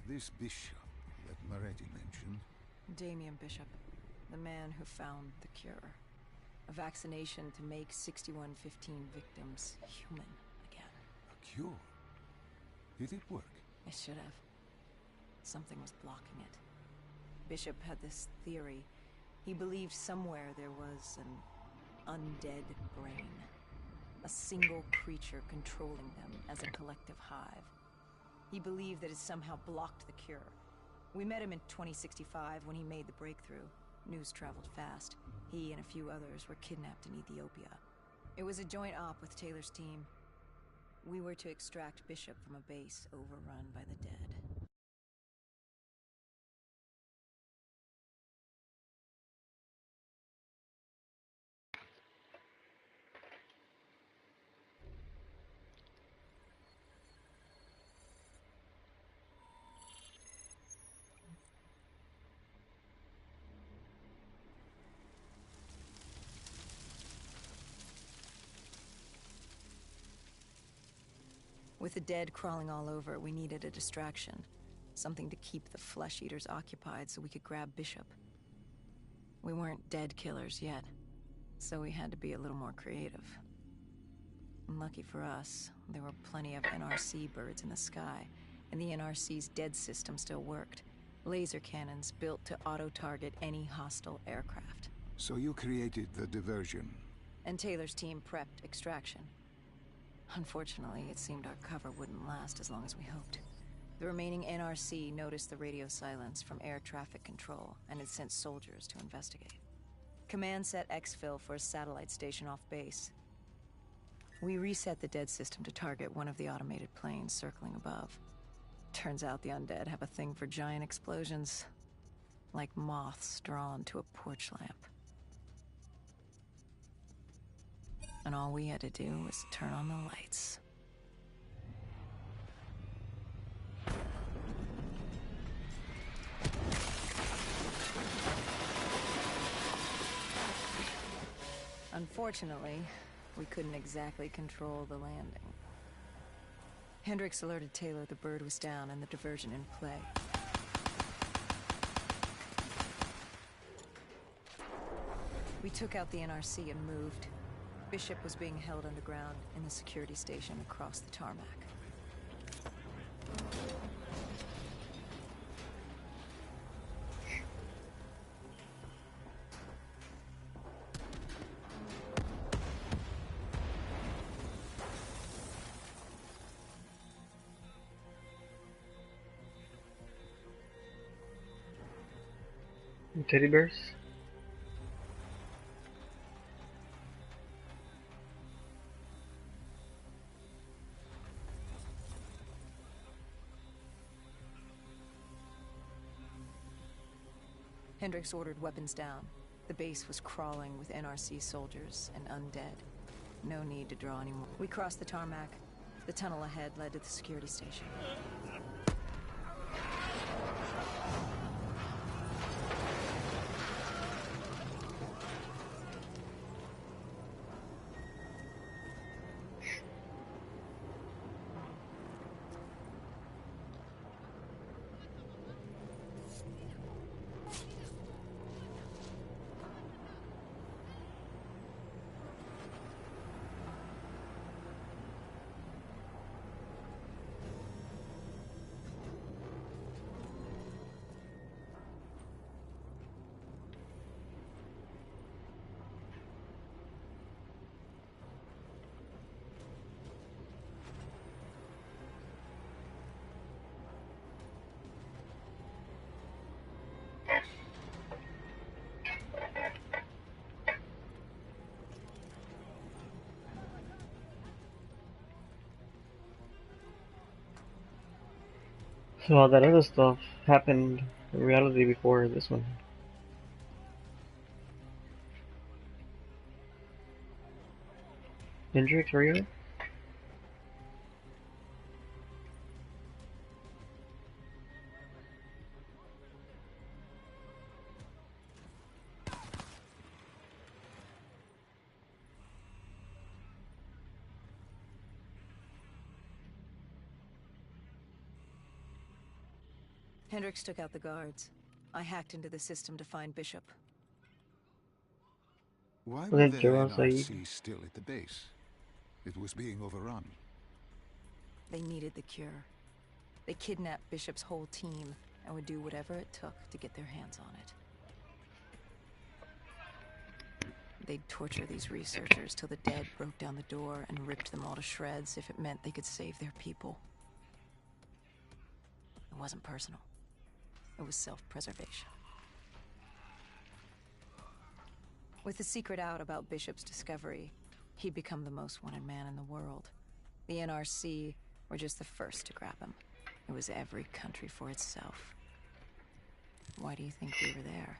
This bishop that Moretti mentioned. Damien Bishop, the man who found the cure. A vaccination to make 6115 victims human again. A cure? Did it work? It should have. Something was blocking it. Bishop had this theory. He believed somewhere there was an undead brain. A single creature controlling them as a collective hive. He believed that it somehow blocked the cure. We met him in 2065 when he made the breakthrough. News traveled fast. He and a few others were kidnapped in Ethiopia. It was a joint op with Taylor's team. We were to extract Bishop from a base overrun by the dead. With the dead crawling all over, we needed a distraction. Something to keep the flesh eaters occupied so we could grab Bishop. We weren't dead killers yet, so we had to be a little more creative. And lucky for us, there were plenty of NRC birds in the sky, and the NRC's dead system still worked. Laser cannons built to auto-target any hostile aircraft. So you created the diversion. And Taylor's team prepped extraction. Unfortunately, it seemed our cover wouldn't last as long as we hoped. The remaining NRC noticed the radio silence from air traffic control and had sent soldiers to investigate. Command set exfil for a satellite station off base. We reset the dead system to target one of the automated planes circling above. Turns out the undead have a thing for giant explosions, like moths drawn to a porch lamp. And all we had to do was turn on the lights. Unfortunately, we couldn't exactly control the landing. Hendricks alerted Taylor the bird was down and the diversion in play. We took out the NRC and moved. Bishop was being held underground in the security station across the tarmac. Teddy bears? Hendricks ordered weapons down. The base was crawling with NRC soldiers and undead. No need to draw anymore. We crossed the tarmac. The tunnel ahead led to the security station. So all that other stuff happened in reality before this one. Hendrix, were you? Hendricks took out the guards. I hacked into the system to find Bishop. Why Was were it there Joel Said? NRC still at the base? It was being overrun. They needed the cure. They kidnapped Bishop's whole team and would do whatever it took to get their hands on it. They'd torture these researchers till the dead broke down the door and ripped them all to shreds if it meant they could save their people. It wasn't personal. It was self-preservation. With the secret out about Bishop's discovery, he'd become the most wanted man in the world. The NRC were just the first to grab him. It was every country for itself. Why do you think we were there?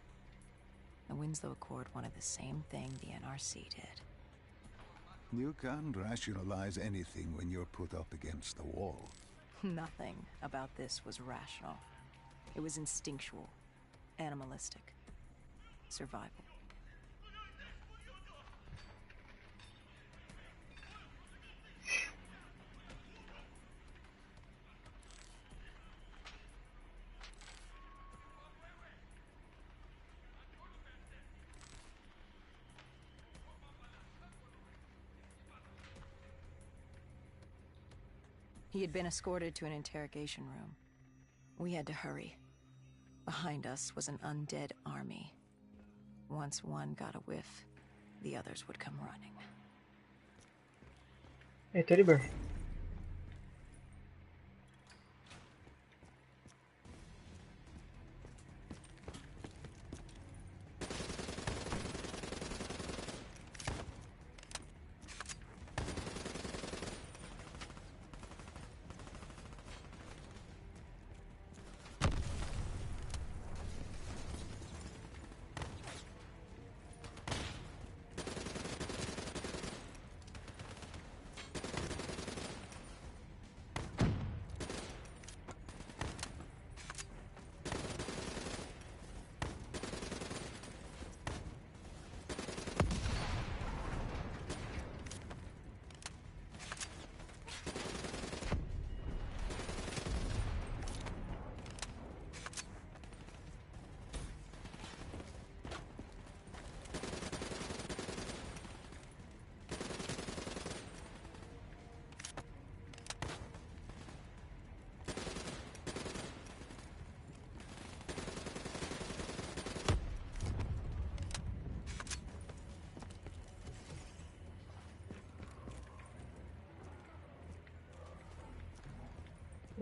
The Winslow Accord wanted the same thing the NRC did. You can't rationalize anything when you're put up against the wall. Nothing about this was rational. It was instinctual, animalistic, survival. He had been escorted to an interrogation room. We had to hurry. Behind us was an undead army. Once one got a whiff, the others would come running. Hey, teddy bear.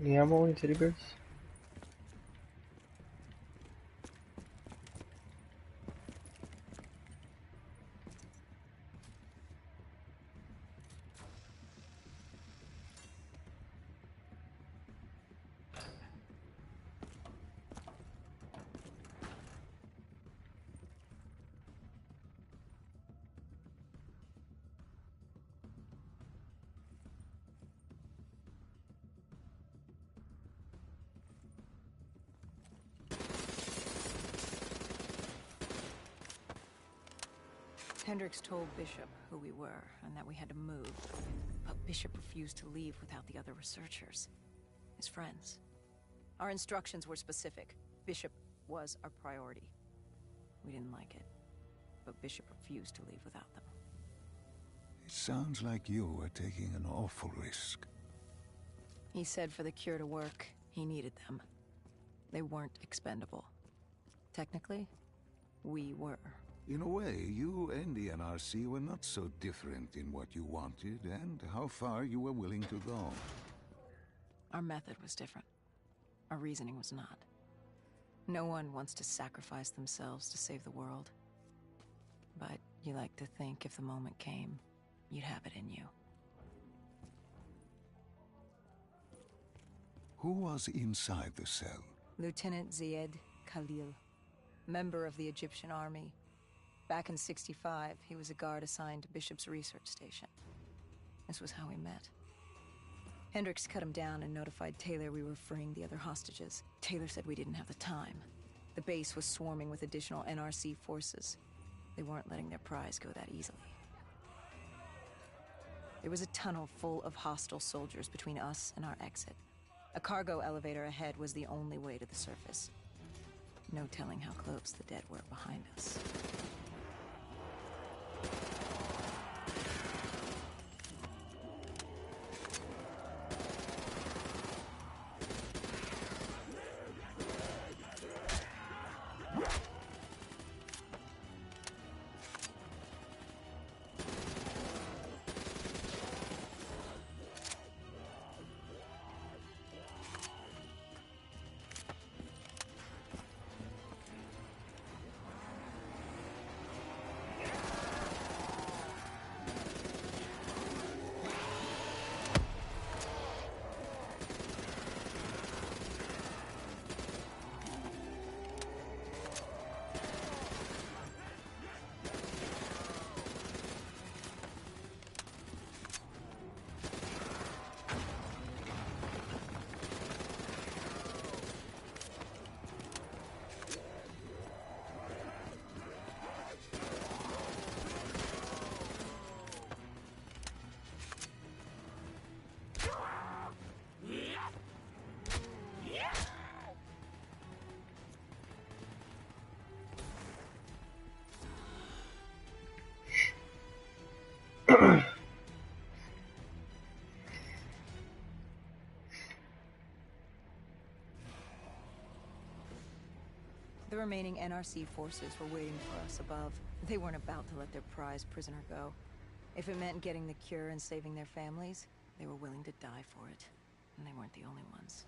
Any ammo in teddy bears? Hendricks told Bishop who we were and that we had to move, but Bishop refused to leave without the other researchers, his friends. Our instructions were specific. Bishop was our priority. We didn't like it, but Bishop refused to leave without them. It sounds like you were taking an awful risk. He said for the cure to work, he needed them. They weren't expendable. Technically, we were. In a way, you and the NRC were not so different in what you wanted and how far you were willing to go. Our method was different. Our reasoning was not. No one wants to sacrifice themselves to save the world. But you like to think if the moment came, you'd have it in you. Who was inside the cell? Lieutenant Zied Khalil, member of the Egyptian army. Back in '65, he was a guard assigned to Bishop's research station. This was how we met. Hendricks cut him down and notified Taylor we were freeing the other hostages. Taylor said we didn't have the time. The base was swarming with additional NRC forces. They weren't letting their prize go that easily. There was a tunnel full of hostile soldiers between us and our exit. A cargo elevator ahead was the only way to the surface. No telling how close the dead were behind us. The remaining NRC forces were waiting for us above. They weren't about to let their prize prisoner go. If it meant getting the cure and saving their families, they were willing to die for it. And they weren't the only ones.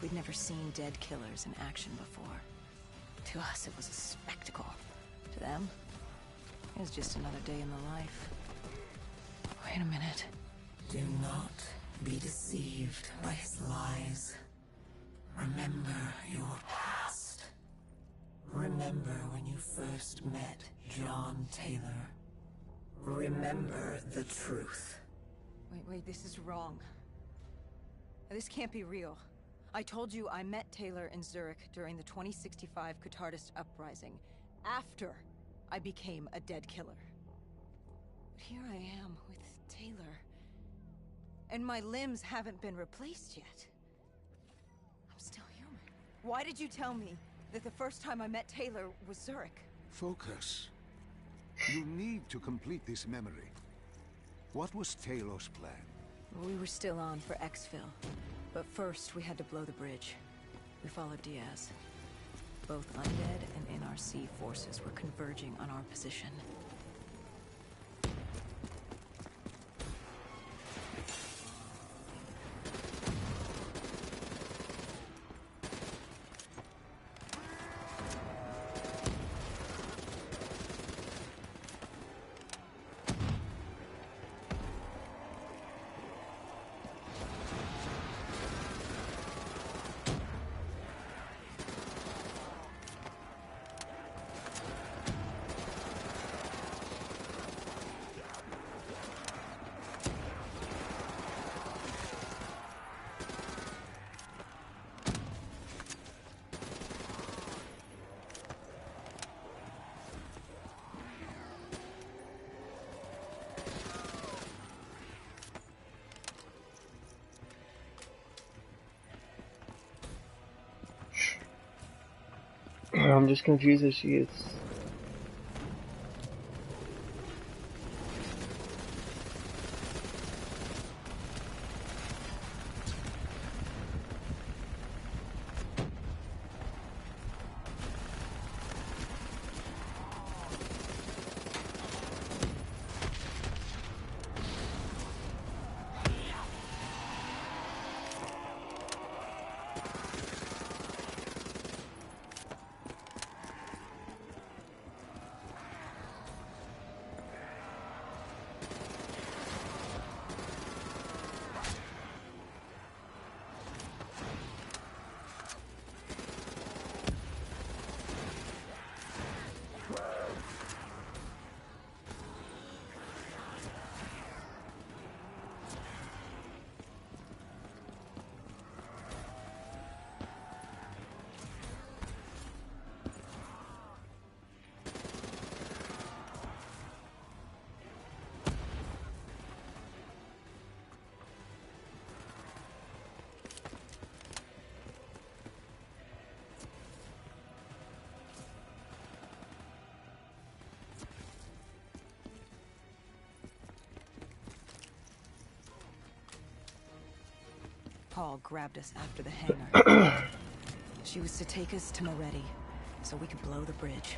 We'd never seen dead killers in action before. To us, it was a spectacle. To them, it was just another day in the life. Wait a minute. Do not be deceived by his lies. Remember your past. Remember when you first met John Taylor. Remember the truth. Wait, this is wrong. This can't be real. I told you I met Taylor in Zurich during the 2065 Catardist Uprising, after I became a dead killer. But here I am with Taylor, and my limbs haven't been replaced yet. I'm still human. Why did you tell me that the first time I met Taylor was Zurich? Focus. You need to complete this memory. What was Taylor's plan? We were still on for exfil, but first we had to blow the bridge. We followed Diaz. Both undead and NRC forces were converging on our position. I'm just confused as she is. Paul grabbed us after the hangar. She was to take us to Moretti, so we could blow the bridge.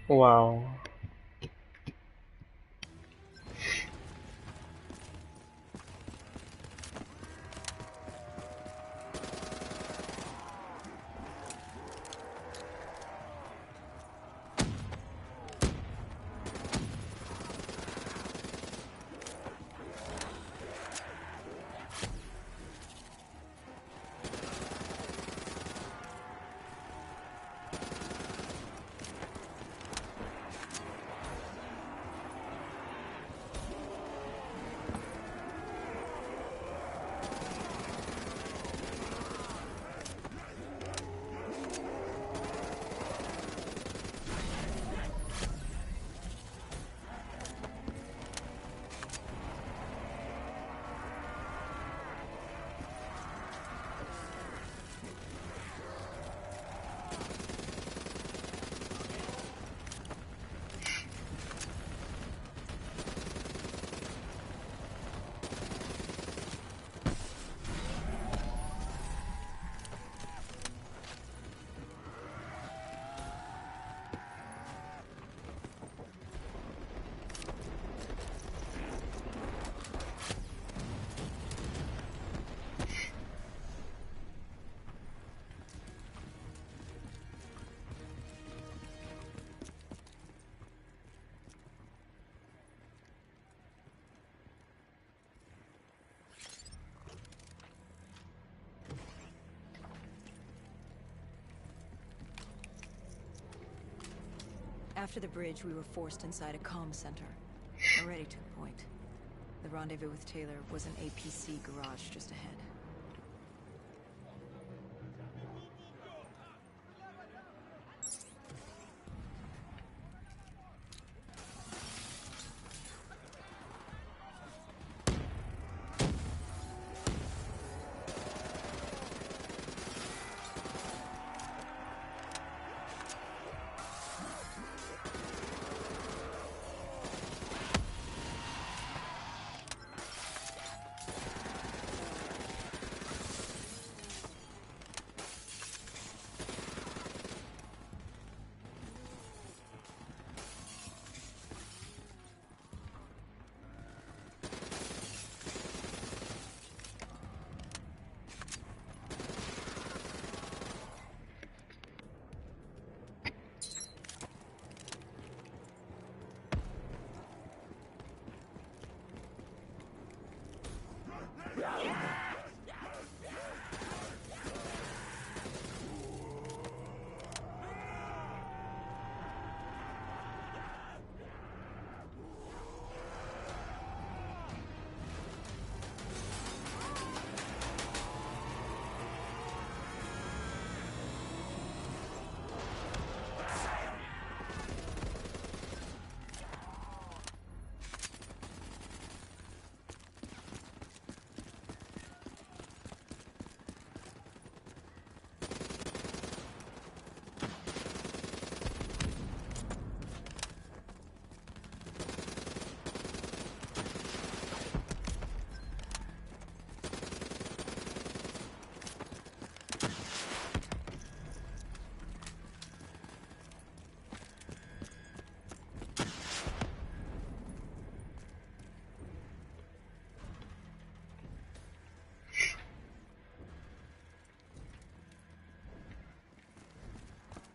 Wow. After the bridge, we were forced inside a comm center. Moretti took point. The rendezvous with Taylor was an APC garage just ahead.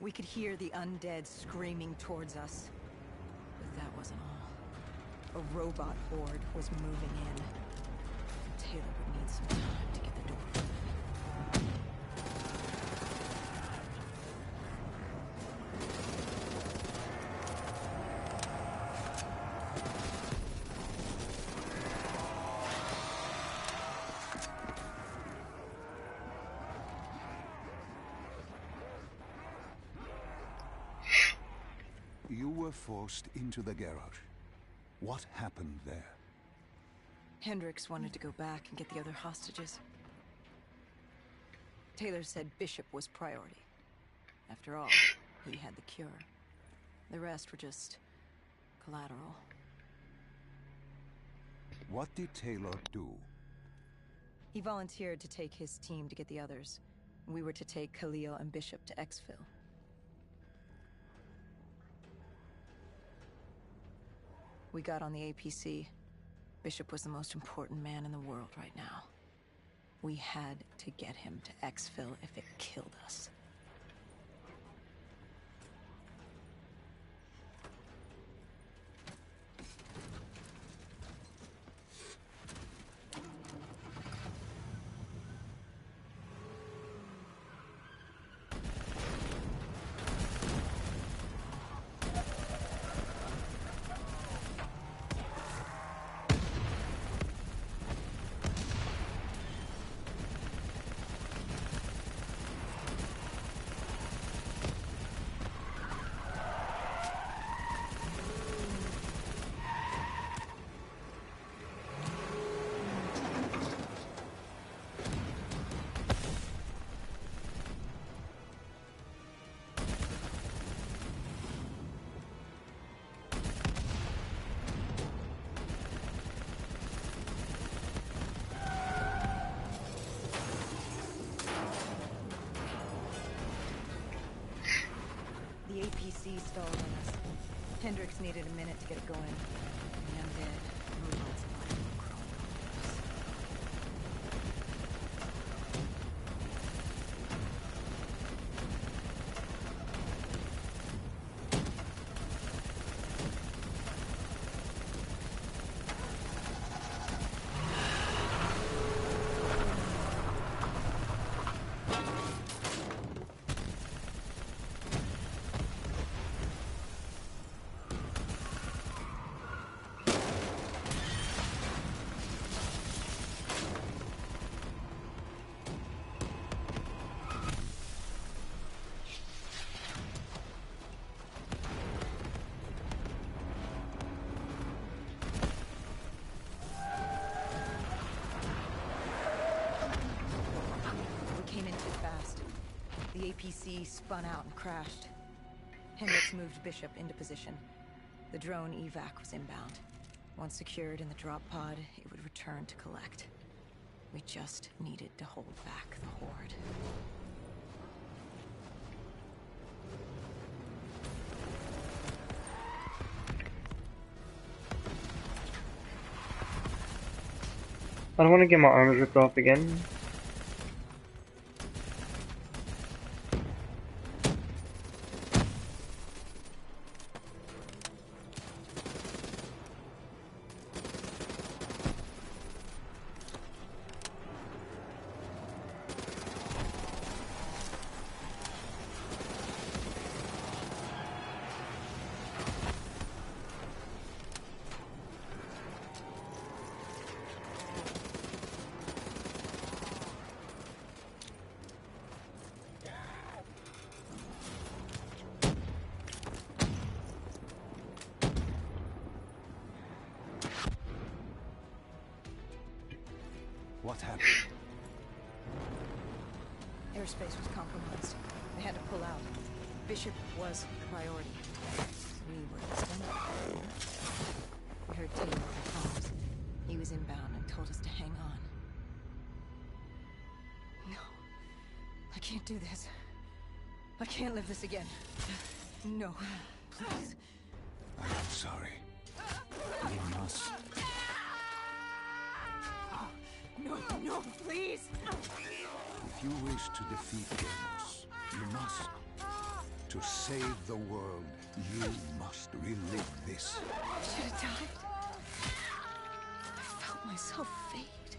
We could hear the undead screaming towards us. But that wasn't all. A robot horde was moving in. Taylor would need some time to get the door open. You were forced into the garage. What happened there? Hendricks wanted to go back and get the other hostages. Taylor said Bishop was priority. After all, he had the cure. The rest were just collateral. What did Taylor do? He volunteered to take his team to get the others. We were to take Khalil and Bishop to Exfil. We got on the APC. Bishop was the most important man in the world right now. We had to get him to Exfil if it killed us. The APC stalled on us. Hendricks needed a minute to get it going. The undead robots alive were crawling over us. The APC spun out and crashed. Hendricks moved Bishop into position. The drone evac was inbound. Once secured in the drop pod, it would return to collect. We just needed to hold back the horde. I don't want to get my arms ripped off again. What happened? Airspace was compromised. They had to pull out. Bishop was priority. We were extended. We heard Taylor over comms. He was inbound and told us to hang on. No. I can't do this. I can't live this again. No. Please. I'm sorry. You must. No, please! If you wish to defeat Deimos, you must. To save the world, you must relive this. I should have died. I felt myself fade.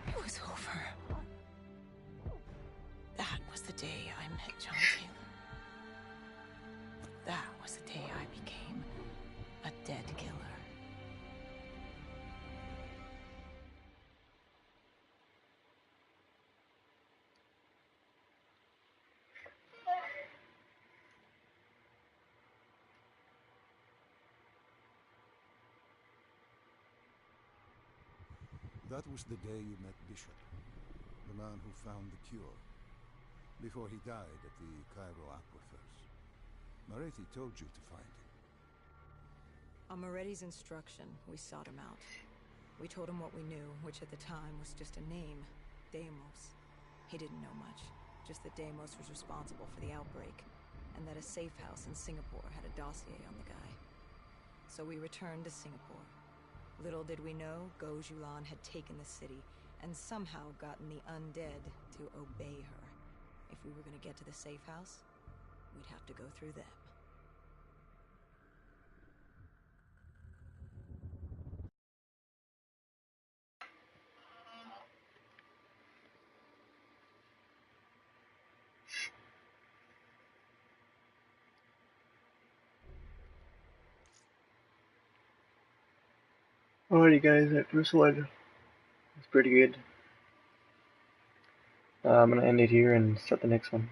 It was over. That was the day I met John Taylor. That was the day I became a dead killer. That was the day you met Bishop, the man who found the cure, before he died at the Cairo aquifers. Moretti told you to find him. On Moretti's instruction, we sought him out. We told him what we knew, which at the time was just a name, Deimos. He didn't know much, just that Deimos was responsible for the outbreak, and that a safe house in Singapore had a dossier on the guy. So we returned to Singapore. Little did we know, Gojulan had taken the city, and somehow gotten the undead to obey her. If we were going to get to the safe house, we'd have to go through them. Alrighty guys, that first one was pretty good. I'm gonna end it here and start the next one.